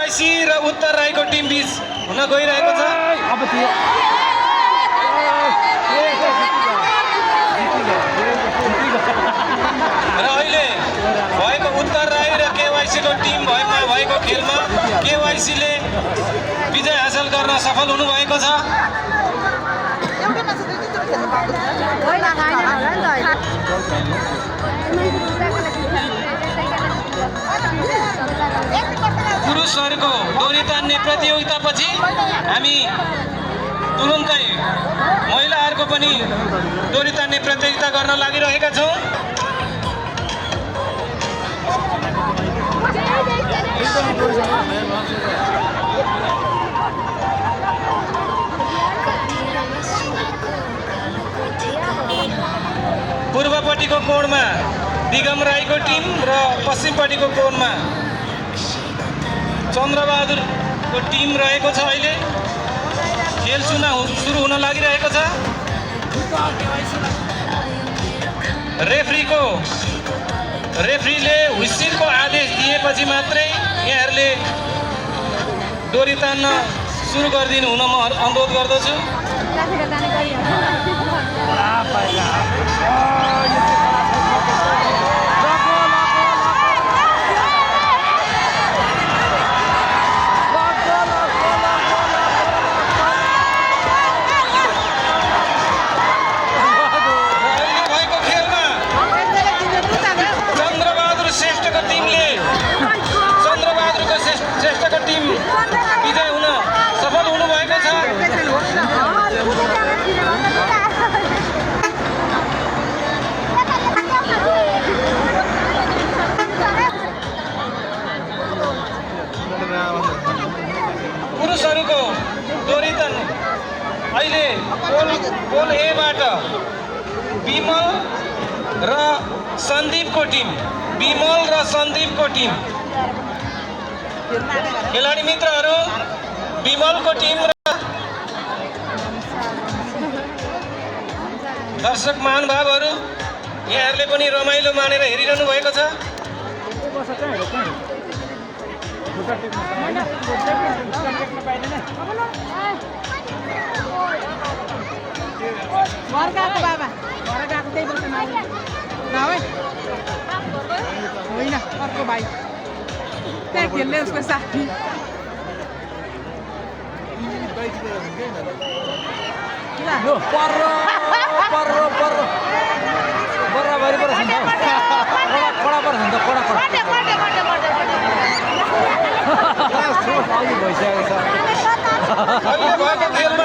KYC र उत्तर राईको टिम बीच हुन गइरहेको छ। अब त्यो र अहिले भएको उत्तर राई र केवाइसीको टिम भएको खेलमा केवाइसीले विजय हासिल गर्न सफल हुनुभएको छ। पुरुषहरूको डोरी तान्ने प्रतियोगितापछि हामी तुरुन्तै महिलाहरूको पनि डोरी तान्ने प्रतियोगिता गर्न लागिरहेका छौँ। पूर्वपट्टिको कोणमा दिगम राईको टिम र पश्चिमपट्टिको कोणमा चन्द्रबहादुरको टिम रहेको छ। अहिले खेल सुरु हुन लागिरहेको छ। रेफ्रीले हुइस्सिलको आदेश दिएपछि मात्रै यहाँहरूले डोरी तान्न सुरु गरिदिनु हुन म अनुरोध गर्दछु। टिम विजय हुन सफल हुनुभएको छ। पुरुषहरूको डोरी तान्नु अहिले पोल एबाट विमल र सन्दीपको टिम खेलाडी मित्रहरू विमलको टिम र दर्शक महानुभावहरू यहाँहरूले पनि रमाइलो मानेर हेरिरहनु भएको छ। त्यहाँ खेल्ने उसको साथी अहिले भएको खेलमा